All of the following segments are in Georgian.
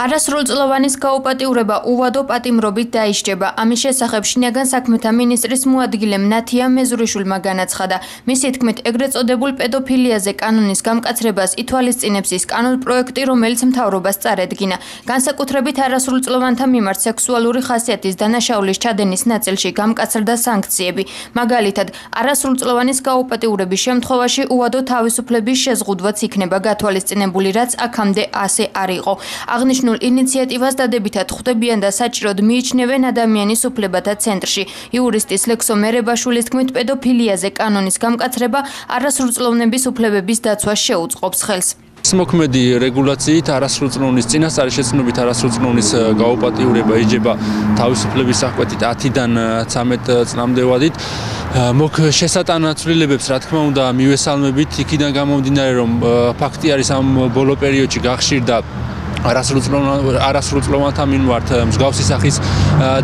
არასრულწლოვანის გაუპატიურება უვადო პატიმრობით დაიშჩება. ამის შესახებ შინაგან საქმეთა მინისტრის მოადგილემ ნათია მეზურიშვილმა განაცხადა. მისი თქმით, ეგრეთ წოდებულ პედოფილიაზე კანონის გამკაცრებას ითვალისწინებს ის კანონპროექტი, რომელიც მთავრობას წარედგინა. განსაკუთრებით არასრულწლოვანთა მიმართ სექსუალური ხასიათის დანაშაულის ჩადენის ნაწილში გამკაცრდა სანქციები. მაგალითად, არასრულწლოვანის გაუპატიურების შემთხვევაში უვადო თავისუფლების შეზღუდვაც იქნება გათვალისწინებული, რაც აქამდე ასე არ იყო. აღნიშნულ ინიციატივას დადებითად ხვდებიან და საჭიროდ მიიჩნევენ ადამიანის უფლებათა ცენტრში. იურისტის ლექსო მერებაშვილის თქმით, პედოფილიაზე კანონის გამკაცრება არასრულწლოვნების უფლებების დაცვას შეუწყობს ხელს. მოქმედი რეგულაციით არასრულწლოვნის წინასწარი შეცნობით არასრულწლოვნის გაუპატიურება იჯება თავისუფლების აღკვეთით 10-დან 13 წლამდე ვადით. შესატანა ცვლილებებს, რა თქმა უნდა, მივესალმებით იქიდან გამომდინარე, რომ ფაქტი არის ამ ბოლო პერიოდში გახშირდა არასრულწლოვანთა მიმართ მსგავსი სახის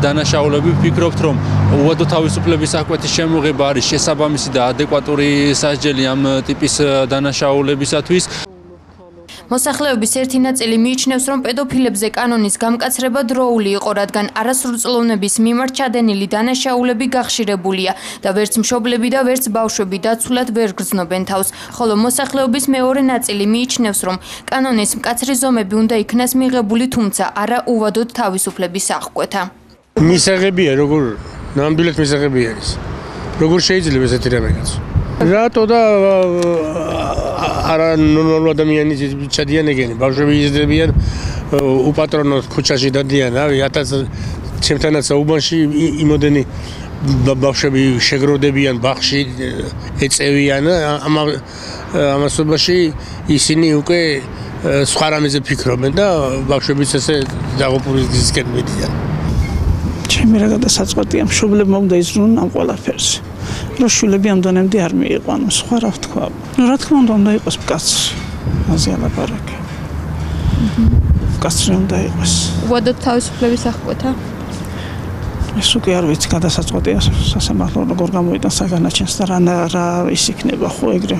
დანაშაულები. ვფიქრობთ, რომ უვადო თავისუფლების აღკვეთის შემოღება არის შესაბამისი და ადეკვატური სასჯელი ამ ტიპის დანაშაულებისათვის. მოსახლეობის ერთი ნაწილი მიიჩნევს, რომ პედოფილებზე კანონის გამკაცრება დროული იყო, რადგან არასრულწლოვნების მიმართ ჩადენილი დანაშაულები გახშირებულია და ვერც მშობლები და ვერც ბავშვები დაცულად ვერ გრძნობენ თავს. ხოლო მოსახლეობის მეორე ნაწილი მიიჩნევს, რომ კანონის მკაცრი ზომები უნდა იქნას მიღებული, თუმცა არა უვადოდ თავისუფლების აღკვეთა. მისაღებია, როგორ ნამდვილად მისაღებია ის. როგორ შეიძლება ესეთი რამე კაც? რატო და არა ნორმალ ადამიანის ჩადიან ეგენი, ბავშვები იზრდებიან, უპატრონოდ ქუჩაში დადიან, ჩემთანაც უბანში იმოდენი ბავშვები შეგროვდებიან ბაღში, ეწევიან, ამასობაში ისინი უკვე სხვა რამეზე ფიქრობენ და ბავშვებიც ესე დაღუპული გზისკენ მიდიან. ჩემი რა გადასაწყვეტია, მშობლებმა უნდა იზრუნონ ამ ყველაფერზე. რომ შვილები ამ დონემდე არ მიიყვანო, სხვა რა ვთქვა. რა თქმა უნდა იყოს მკაცრი. მაზე ალაპარაკე. მკაცრი უნდა იყოს. უვადო თავისუფლების აღკვეთა? ეს უკვე არ ვიცი, გადასაწყვეტია სასამართლო როგორ გამოიტანს საგანაჩენს და რა ის იქნება ხო ეგრე.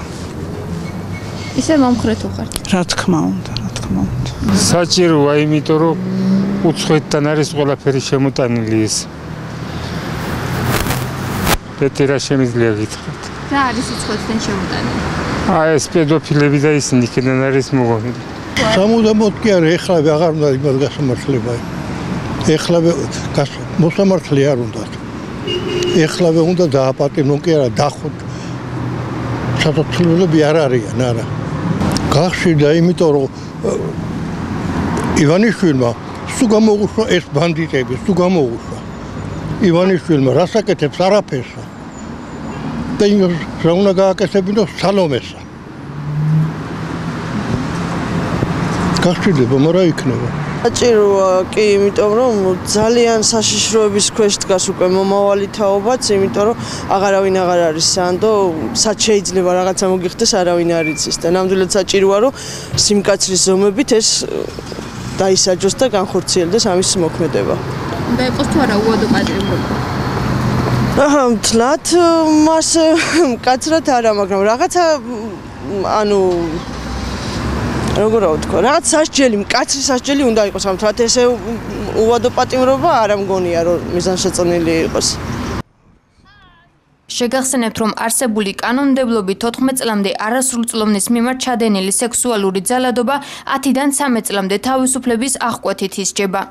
ისე მომხრეთ უხართ. რა თქმა უნდა. საჭიროა, იმიტომ რომ უცხოეთთან არის ყველაფერი შემოტანილი ის. პეტერა შემიძლია გითხრათ. რა არის უცხოეთთან შემოტანილი? ეს პედოფილები და ისინი იქიდან არის მოგონილი. სამუდამოდ კი არა, ეხლავე აღარ უნდა იმას გასამართლება. ეხლავე მოსამართლე არ უნდათ. ეხლავე უნდა დააპატიმრონ კი არა, დახოთ. სათვალთვალოები არ არიან, არა. გახშირდა, იმიტომ რომ ივანიშვილმა სულ გამოუშვა ეს ბანდიტები, სულ გამოუშვა. ივანიშვილმა რასაკეთებს არაფერსა. და იმას რა უნდა გააკეთებინო სალომესა. გახშირდება, მაგრამ იქნება. საჭიროა კი, იმიტომ რომ ძალიან საშიშროების ქვეშ დგას უკვე მომავალი თაობაც, იმიტომ რომ აღარავინ აღარ არის სანდო, სად შეიძლება რაღაცა მოგიხდეს, არავინ არ იცის და ნამდვილად საჭიროა რომ სიმკაცრის ზომებით ეს დაისაჯოს და განხორციელდეს ამის მოქმედება. უნდა იყოს თუ არა უვადო პატიმრობა? თლათ მას მკაცრად არა, მაგრამ რაღაცა როგორ ვთქვა, რაღაც სასჯელი, მკაცრი სასჯელი უნდა იყოს ამ თვათ, ესე უვადო პატიმრობა არ ამგონია რომ მიზანშეწონილი იყოს. შეგახსენებთ, რომ არსებული კანონმდებლობით 14 წლამდე არასრულწლოვნის მიმართ ჩადენილი სექსუალური ძალადობა 10-დან 13 წლამდე თავისუფლების აღკვეთით ისჯება.